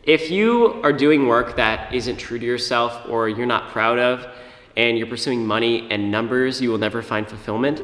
If you are doing work that isn't true to yourself or you're not proud of, and you're pursuing money and numbers, you will never find fulfillment.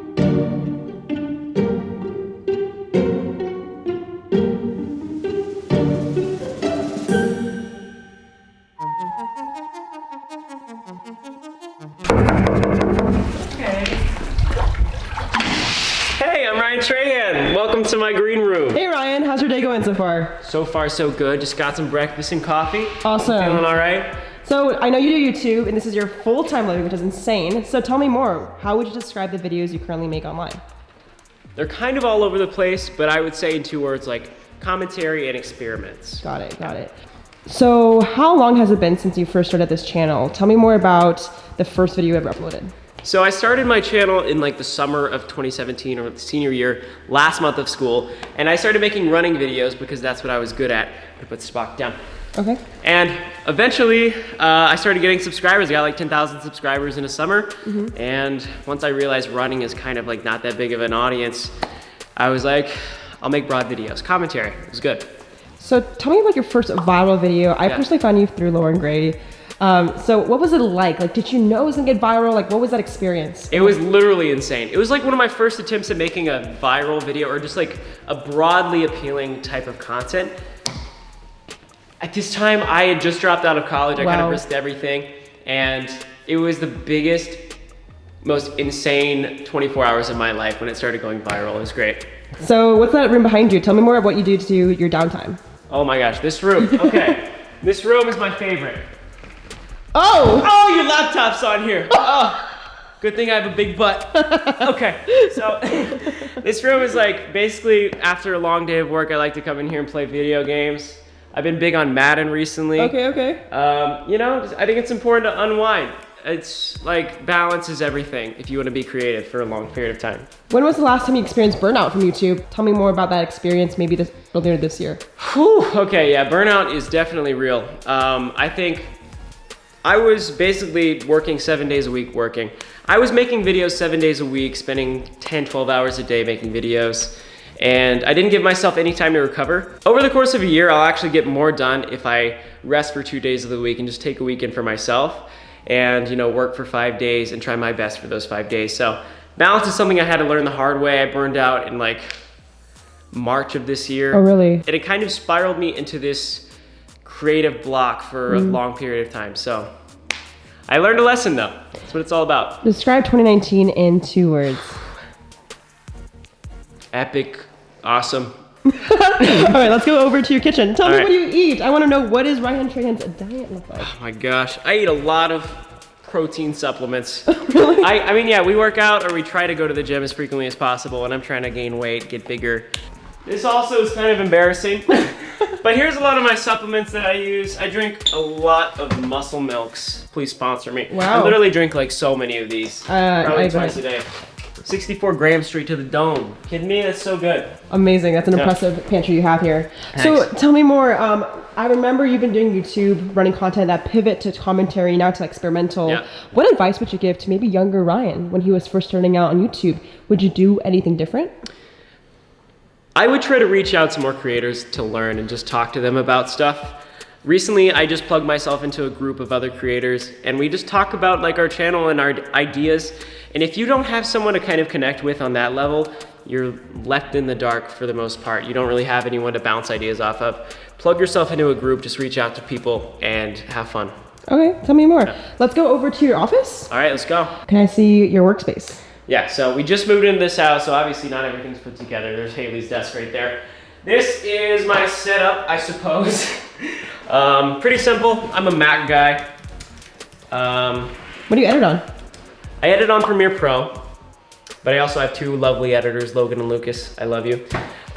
Hey, I'm Ryan Trahan. Welcome to my green room. Hey Ryan, how's your day going so far? So far, so good. Just got some breakfast and coffee. Awesome. Feeling all right? So I know you do YouTube, and this is your full-time living, which is insane. So tell me more. How would you describe the videos you currently make online? They're kind of all over the place, but I would say in 2 words, like commentary and experiments. Got it. So how long has it been since you first started this channel? Tell me more about the first video you ever uploaded. So I started my channel in like the summer of 2017 or the senior year, last month of school. And I started making running videos because that's what I was good at. I put Spock down. Okay. And eventually I started getting subscribers. I got like 10,000 subscribers in a summer. And once I realized running is kind of like not that big of an audience, I was like, I'll make broad videos. Commentary, it was good. So tell me about your first viral video. I personally found you through Lauren Gray. So what was it like? Like, did you know it was gonna get viral? Like, what was that experience? It was literally insane. It was like one of my first attempts at making a viral video or just like a broadly appealing type of content. At this time, I had just dropped out of college. I kind of risked everything. And it was the biggest, most insane 24 hours of my life when it started going viral. It was great. So what's that room behind you? Tell me more of what you do to your downtime. Oh my gosh, this room. Okay, this room is my favorite. Oh, your laptop's on here. Oh, good thing I have a big butt. Okay, so this room is like basically after a long day of work, I like to come in here and play video games. I've been big on Madden recently. Okay. You know, I think it's important to unwind. It's like balance is everything if you want to be creative for a long period of time. When was the last time you experienced burnout from YouTube? Tell me more about that experience, maybe earlier this year. Whew, okay, yeah, burnout is definitely real. I think I was basically working 7 days a week working. I was making videos 7 days a week, spending 10, 12 hours a day making videos. And I didn't give myself any time to recover. Over the course of a year, I'll actually get more done if I rest for 2 days of the week and just take a weekend for myself and, you know, work for 5 days and try my best for those 5 days. So balance is something I had to learn the hard way. I burned out in like March of this year. Oh, really? And it kind of spiraled me into this creative block for a long period of time. So I learned a lesson though. That's what it's all about. Describe 2019 in 2 words. Epic, awesome. All right, let's go over to your kitchen. Tell me right. what you eat. I want to know, what is Ryan Trahan's diet look like? Oh my gosh, I eat a lot of protein supplements. Really? I mean, yeah, we work out or we try to go to the gym as frequently as possible, and I'm trying to gain weight, get bigger. This also is kind of embarrassing, but here's a lot of my supplements that I use. I drink a lot of Muscle Milks. Please sponsor me. Wow. I literally drink like so many of these, probably twice a day. 64 grams straight to the dome. Kidding me? That's so good. Amazing. That's an impressive pantry you have here. Thanks. So tell me more. I remember you've been doing YouTube, running content that pivot to commentary, now to experimental. Yeah. What advice would you give to maybe younger Ryan when he was first starting out on YouTube? Would you do anything different? I would try to reach out to more creators to learn and just talk to them about stuff. Recently, I just plugged myself into a group of other creators and we just talk about like our channel and our ideas. And if you don't have someone to kind of connect with on that level, you're left in the dark for the most part. You don't really have anyone to bounce ideas off of. Plug yourself into a group, just reach out to people and have fun. Okay, tell me more. Let's go over to your office. All right, let's go. Can I see your workspace? Yeah, so we just moved into this house, so obviously not everything's put together. There's Haley's desk right there. This is my setup, I suppose. Pretty simple. I'm a Mac guy. What do you edit on? I edit on Premiere Pro, but I also have 2 lovely editors, Logan and Lucas. I love you.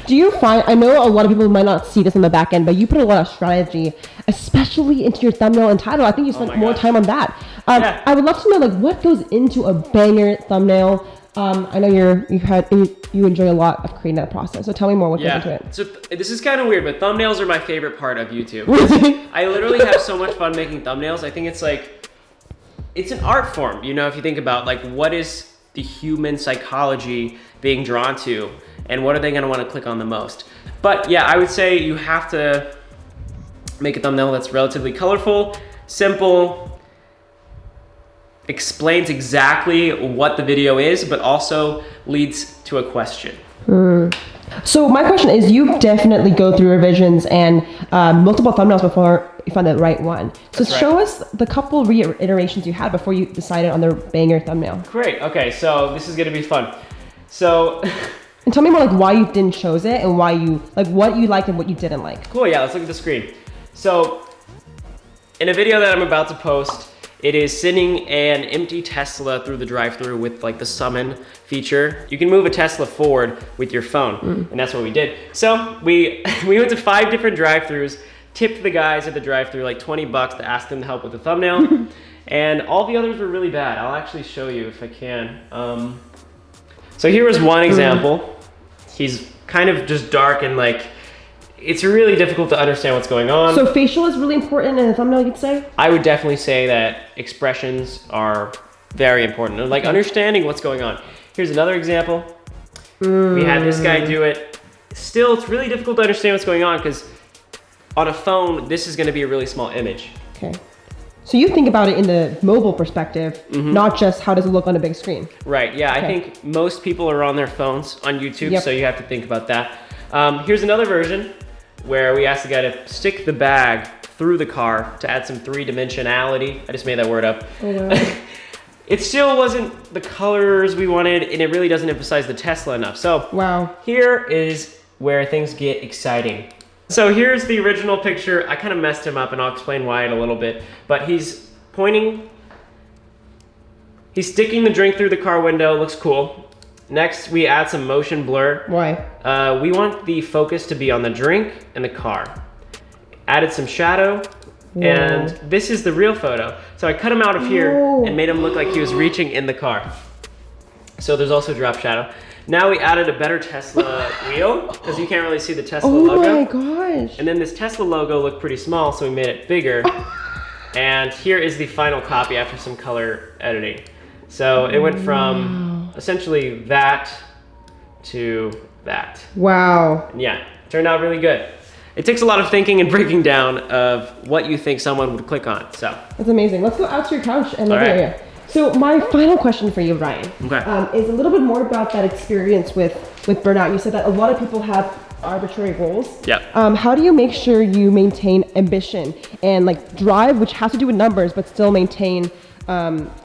Do you find, I know a lot of people might not see this in the back end, but you put a lot of strategy, especially into your thumbnail and title. I think you spent more time on that. Yeah. I would love to know, like, what goes into a banger thumbnail. I know you enjoy a lot of creating that process. So tell me more what goes into it. So this is kind of weird, but thumbnails are my favorite part of YouTube. I literally have so much fun making thumbnails. I think it's like, it's an art form, you know, if you think about like what is the human psychology being drawn to and what are they gonna wanna click on the most. But yeah, I would say you have to make a thumbnail that's relatively colorful, simple, explains exactly what the video is, but also leads to a question. So my question is, you definitely go through revisions and multiple thumbnails before you find the right one. So That's right. show us the couple reiterations you had before you decided on the banger thumbnail. Great, okay, so this is gonna be fun. So, And tell me more like why you didn't chose it and why you, like what you liked and what you didn't like. cool, yeah, let's look at the screen. So, in a video that I'm about to post, it is sending an empty Tesla through the drive-thru with like the summon feature. You can move a Tesla forward with your phone, and that's what we did. So we went to 5 different drive-thrus, tipped the guys at the drive-thru like $20 to ask them to help with the thumbnail, and all the others were really bad. I'll actually show you if I can. So here was one example. He's kind of just dark and like, it's really difficult to understand what's going on. So facial is really important in a thumbnail, you'd say? I would definitely say that expressions are very important. Like understanding what's going on. Here's another example. We had this guy do it. Still, it's really difficult to understand what's going on because on a phone, this is gonna be a really small image. Okay. So you think about it in the mobile perspective, not just how does it look on a big screen. Right, yeah, Okay. I think most people are on their phones on YouTube, Yep. so you have to think about that. Here's another version where we asked the guy to stick the bag through the car to add some 3-dimensionality. I just made that word up. Oh, wow. It still wasn't the colors we wanted, and it really doesn't emphasize the Tesla enough. So Wow. here is where things get exciting. So here's the original picture. I kind of messed him up, and I'll explain why in a little bit. But he's pointing, he's sticking the drink through the car window, looks cool. Next, we add some motion blur. Why? We want the focus to be on the drink and the car. Added some shadow, and this is the real photo. So I cut him out of here and made him look like he was reaching in the car. So there's also drop shadow. Now we added a better Tesla wheel, because you can't really see the Tesla logo. Oh my gosh. And then this Tesla logo looked pretty small, so we made it bigger. And here is the final copy after some color editing. So it went from essentially that to that. Wow. And yeah, turned out really good. It takes a lot of thinking and breaking down of what you think someone would click on, so. That's amazing. Let's go out to your couch and All another right. area. So my final question for you, Ryan, Okay. is a little bit more about that experience with burnout. You said that a lot of people have arbitrary goals. Yep. How do you make sure you maintain ambition and like drive, which has to do with numbers, but still maintain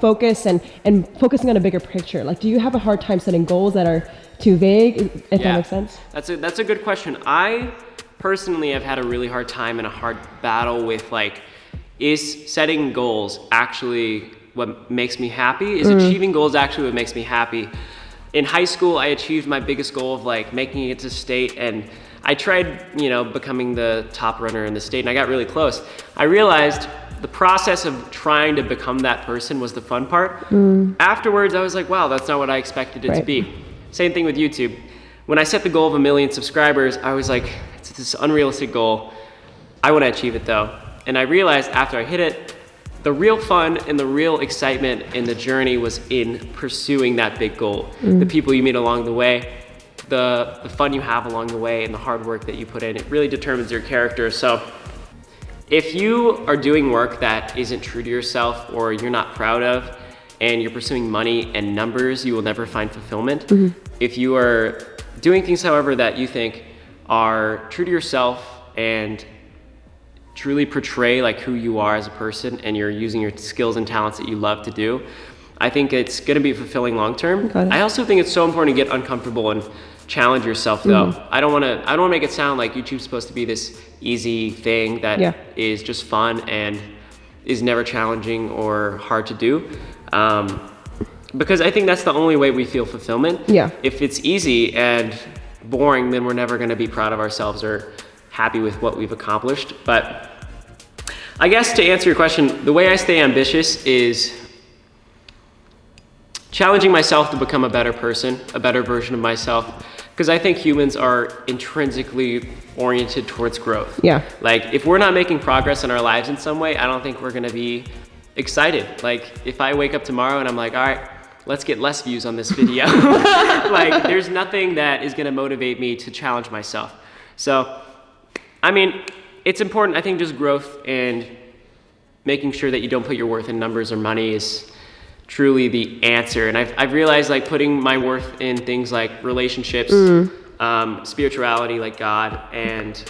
focus and focusing on a bigger picture? Like, do you have a hard time setting goals that are too vague, if that makes sense? That's a good question. I personally have had a really hard time and a hard battle with like, is setting goals actually what makes me happy? Is achieving goals actually what makes me happy? In high school, I achieved my biggest goal of like making it to state, and I tried, becoming the top runner in the state, and I got really close. I realized the process of trying to become that person was the fun part. Afterwards, I was like, wow, that's not what I expected it to be. Same thing with YouTube. When I set the goal of 1 million subscribers, I was like, it's this unrealistic goal. I want to achieve it though. And I realized after I hit it, the real fun and the real excitement in the journey was in pursuing that big goal. The people you meet along the way, the fun you have along the way, and the hard work that you put in, it really determines your character. So if you are doing work that isn't true to yourself or you're not proud of, and you're pursuing money and numbers, you will never find fulfillment. If you are doing things, however, that you think are true to yourself and truly portray like who you are as a person, and you're using your skills and talents that you love to do, I think it's gonna be fulfilling long term. I also think it's so important to get uncomfortable and challenge yourself though. I don't wanna make it sound like YouTube's supposed to be this easy thing that is just fun and is never challenging or hard to do. Because I think that's the only way we feel fulfillment. If it's easy and boring, then we're never gonna be proud of ourselves or happy with what we've accomplished. But I guess to answer your question, the way I stay ambitious is challenging myself to become a better person, a better version of myself, because I think humans are intrinsically oriented towards growth. Like if we're not making progress in our lives in some way, I don't think we're gonna be excited. Like if I wake up tomorrow and I'm like, all right, let's get less views on this video. Like there's nothing that is gonna motivate me to challenge myself. So, I mean, it's important. I think just growth and making sure that you don't put your worth in numbers or money is truly the answer. And I've realized like putting my worth in things like relationships, spirituality, like God, and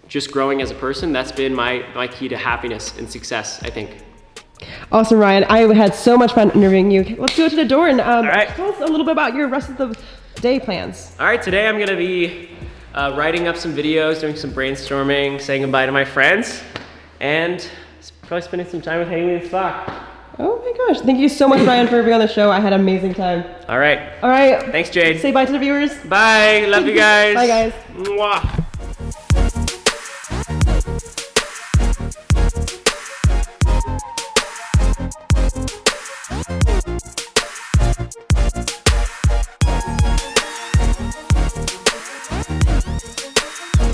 just growing as a person, that's been my key to happiness and success, I think. Awesome, Ryan. I had so much fun interviewing you. Let's go to the door and right. tell us a little bit about your rest of the day plans. All right, today I'm gonna be writing up some videos, doing some brainstorming, saying goodbye to my friends, and probably spending some time with Haley and Spock. Oh my gosh. Thank you so much, Ryan, for being on the show. I had an amazing time. All right. All right. Thanks, Jade. Say bye to the viewers. Bye. Love you guys. Bye, guys. Mwah.